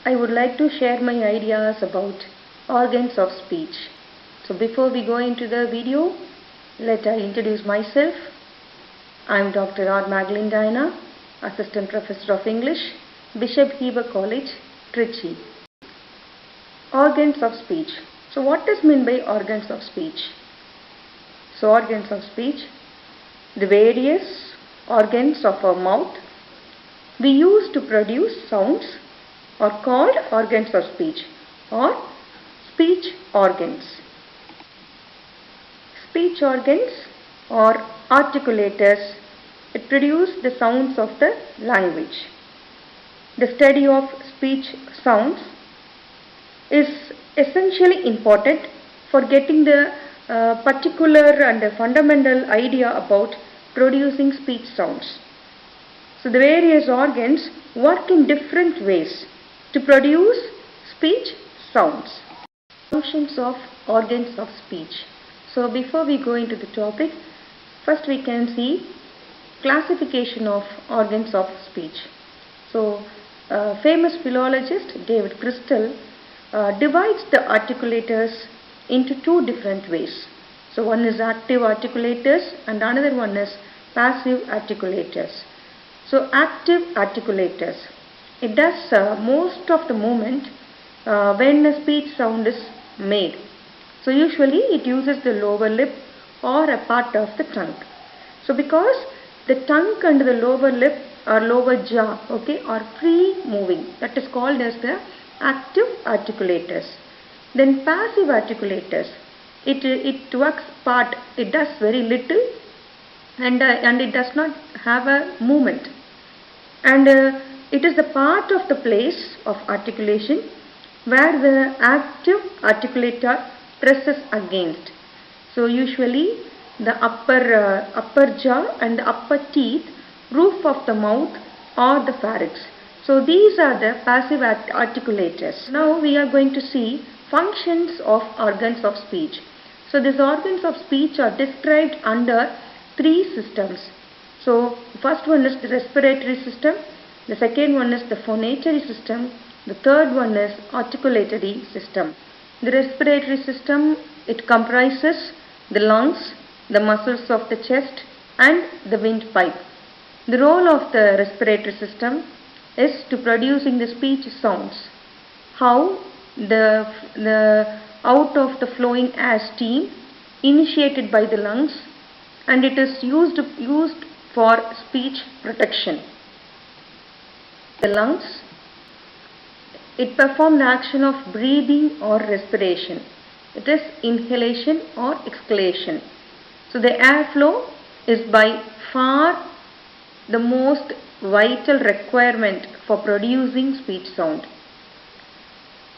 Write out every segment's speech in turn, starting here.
I would like to share my ideas about organs of speech. So before we go into the video, let I introduce myself. I am Dr. Magadaline Dyana, Assistant Professor of English, Bishop Heber College, Trichy. Organs of speech. So what is meant by organs of speech? So organs of speech, the various organs of our mouth we use to produce sounds are called organs of speech or speech organs. Speech organs or articulators, it produce the sounds of the language. The study of speech sounds is essentially important for getting the particular and the fundamental idea about producing speech sounds. So the various organs work in different ways to produce speech sounds. Functions of organs of speech. So before we go into the topic, first we can see classification of organs of speech. So famous philologist David Crystal divides the articulators into two different ways. So one is active articulators and another one is passive articulators. So active articulators, it does most of the movement when a speech sound is made. So usually it uses the lower lip or a part of the tongue. So because the tongue and the lower lip or lower jaw, are free moving, that is called as the active articulators. Then passive articulators, it works part, it does very little and it does not have a movement. And it is the part of the place of articulation where the active articulator presses against. So usually the upper jaw and the upper teeth, roof of the mouth or the pharynx. So these are the passive articulators. Now we are going to see functions of organs of speech. So these organs of speech are described under three systems. So first one is the respiratory system, the second one is the phonatory system, the third one is articulatory system. The respiratory system, it comprises the lungs, the muscles of the chest and the windpipe. The role of the respiratory system is to producing the speech sounds. How? The out of the flowing air steam initiated by the lungs, and it is used for speech protection. The lungs, it performs the action of breathing or respiration. It is inhalation or exhalation. So the airflow is by far the most vital requirement for producing speech sound.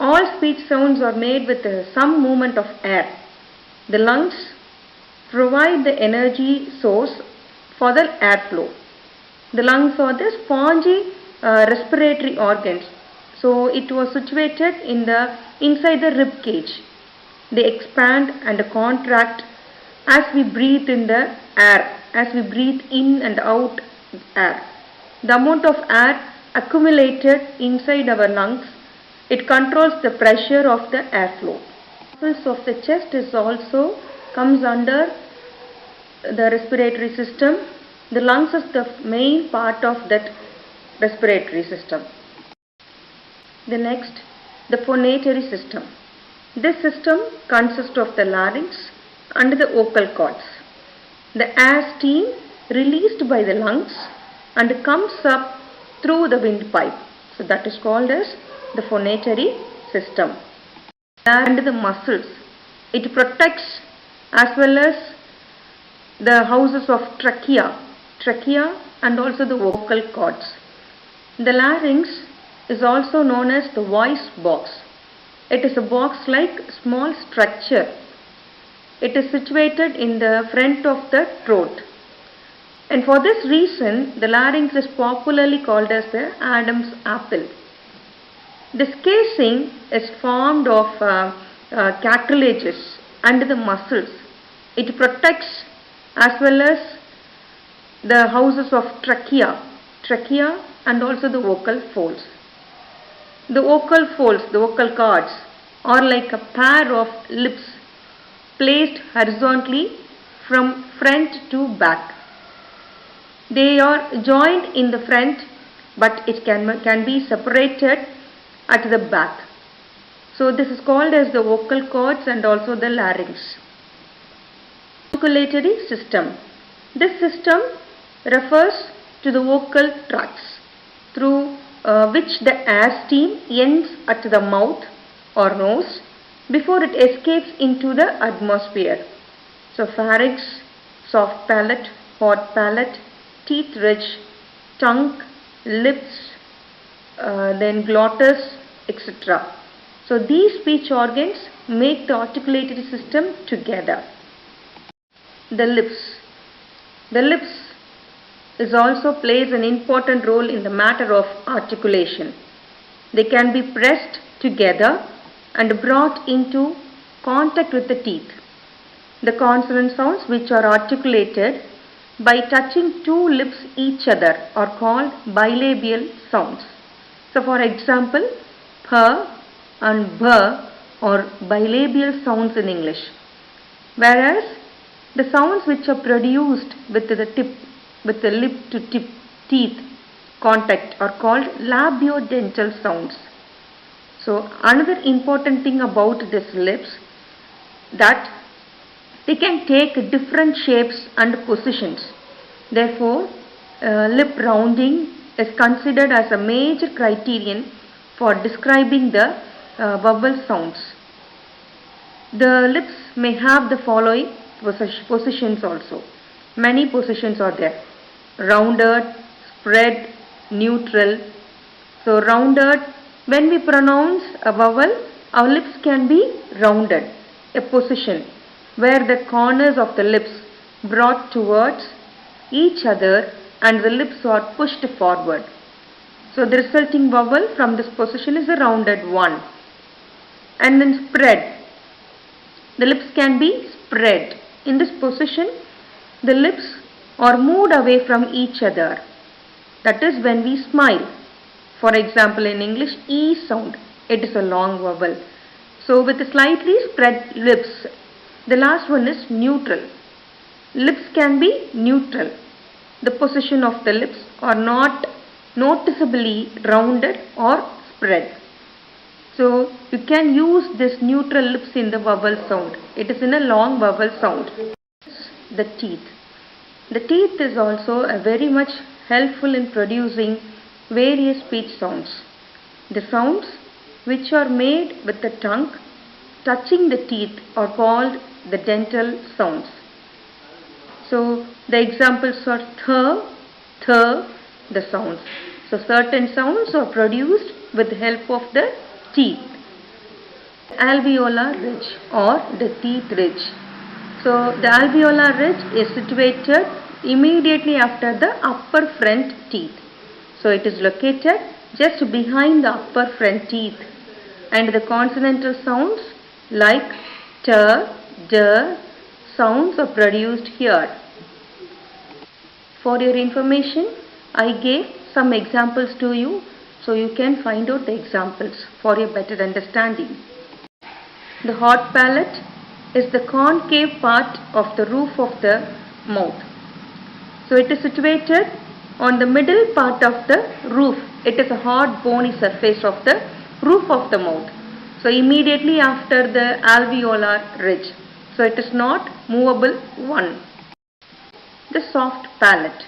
All speech sounds are made with some movement of air. The lungs provide the energy source for the airflow. The lungs are the spongy respiratory organs. So it was situated inside the rib cage. They expand and contract as we breathe in the air, as we breathe in and out air. The amount of air accumulated inside our lungs, it controls the pressure of the airflow. Muscles of the chest is also comes under the respiratory system. The lungs is the main part of that respiratory system. The next, the phonatory system. This system consists of the larynx and the vocal cords. The air steam released by the lungs and comes up through the windpipe. So that is called as the phonatory system. And the muscles, it protects as well as the houses of trachea and also the vocal cords. The larynx is also known as the voice box. It is a box like small structure. It is situated in the front of the throat. And for this reason, the larynx is popularly called as the Adam's apple. This casing is formed of cartilages and the muscles. It protects as well as the houses of trachea and also the vocal folds. The vocal folds, the vocal cords, are like a pair of lips placed horizontally from front to back. They are joined in the front, but it can be separated at the back. So this is called as the vocal cords and also the larynx. Articulatory system. This system refers to the vocal tracts through which the air stream ends at the mouth or nose before it escapes into the atmosphere. So pharynx, soft palate, hard palate, teeth ridge, tongue, lips, then glottis, etc. So these speech organs make the articulatory system together. The lips. The lips is also plays an important role in the matter of articulation. They can be pressed together and brought into contact with the teeth. The consonant sounds which are articulated by touching two lips each other are called bilabial sounds. So for example, p and b are bilabial sounds in English, whereas the sounds which are produced with the lip to tip teeth contact are called labiodental sounds. So another important thing about these lips that they can take different shapes and positions. Therefore, lip rounding is considered as a major criterion for describing the vowel sounds. The lips may have the following positions also. Many positions are there. Rounded, spread, neutral. So rounded, when we pronounce a vowel, our lips can be rounded, a position where the corners of the lips brought towards each other and the lips are pushed forward. So the resulting vowel from this position is a rounded one. And then spread. The lips can be spread. In this position, the lips are moved away from each other. That is when we smile. For example, in English, E sound, it is a long vowel. So with slightly spread lips, the last one is neutral. Lips can be neutral. The position of the lips are not noticeably rounded or spread. So you can use this neutral lips in the vowel sound. It is in a long vowel sound. The teeth. The teeth is also very much helpful in producing various speech sounds. The sounds which are made with the tongue touching the teeth are called the dental sounds. So the examples are the sounds. So certain sounds are produced with the help of the teeth. Alveolar ridge or the teeth ridge. So the alveolar ridge is situated immediately after the upper front teeth. So it is located just behind the upper front teeth, and the consonantal sounds like t, d sounds are produced here. For your information, I gave some examples to you, so you can find out the examples for your better understanding. The hard palate is the concave part of the roof of the mouth. So it is situated on the middle part of the roof. It is a hard bony surface of the roof of the mouth. So immediately after the alveolar ridge. So it is not movable one. The soft palate.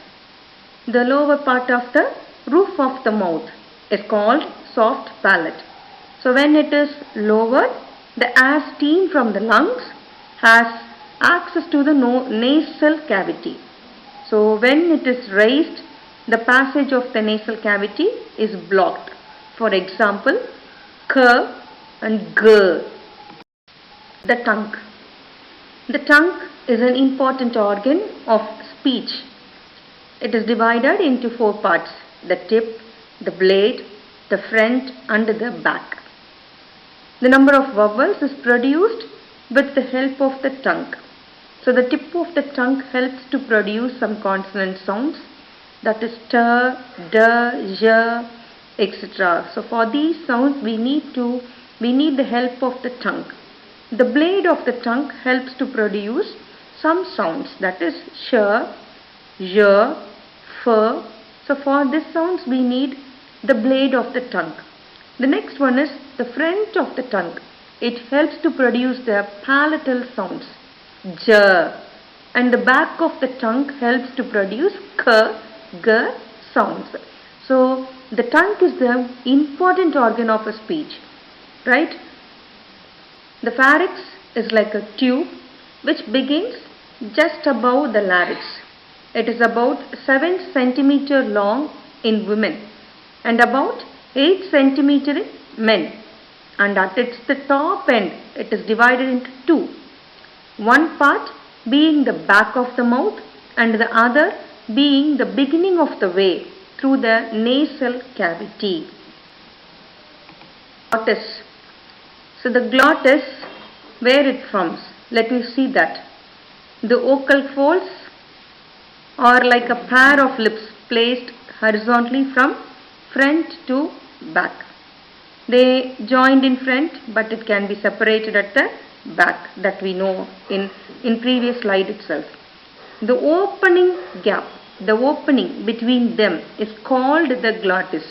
The lower part of the roof of the mouth is called soft palate. So when it is lowered, the air stream from the lungs has access to the nasal cavity. So when it is raised, the passage of the nasal cavity is blocked. For example, k and g. The tongue. The tongue is an important organ of speech. It is divided into four parts: the tip, the blade, the front and the back. The number of vowels is produced with the help of the tongue. So the tip of the tongue helps to produce some consonant sounds, that is t, d, j, etc. So for these sounds we need the help of the tongue. The blade of the tongue helps to produce some sounds, that is sh, j, f. So for these sounds we need the blade of the tongue. The next one is the front of the tongue. It helps to produce the palatal sounds, j, and the back of the tongue helps to produce k, g sounds. So the tongue is the important organ of a speech, right? The pharynx is like a tube which begins just above the larynx. It is about 7 cm long in women and about 8 cm in men. And at its the top end, it is divided into two. One part being the back of the mouth and the other being the beginning of the way through the nasal cavity. Glottis. So the glottis, where it forms? Let me see that. The vocal folds are like a pair of lips placed horizontally from front to back. They joined in front, but it can be separated at the back, that we know in previous slide itself. The opening gap, the opening between them is called the glottis.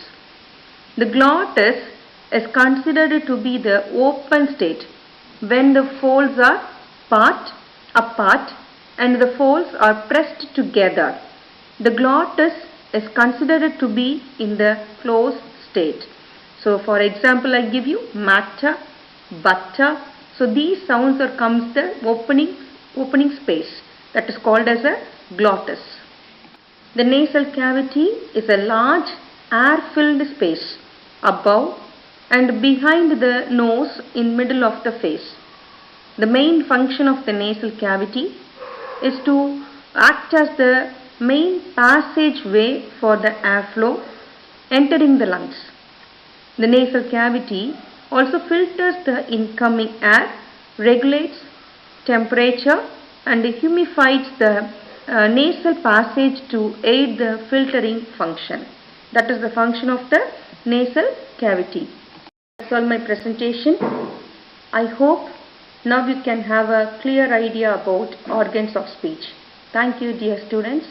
The glottis is considered to be the open state when the folds are apart and the folds are pressed together. The glottis is considered to be in the closed state. So for example, I give you matta, batta. So these sounds comes the opening space, that is called as a glottis. The nasal cavity is a large air-filled space above and behind the nose in middle of the face. The main function of the nasal cavity is to act as the main passageway for the airflow entering the lungs. The nasal cavity also filters the incoming air, regulates temperature and humidifies the nasal passage to aid the filtering function. That is the function of the nasal cavity. That's all my presentation. I hope now you can have a clear idea about organs of speech. Thank you, dear students.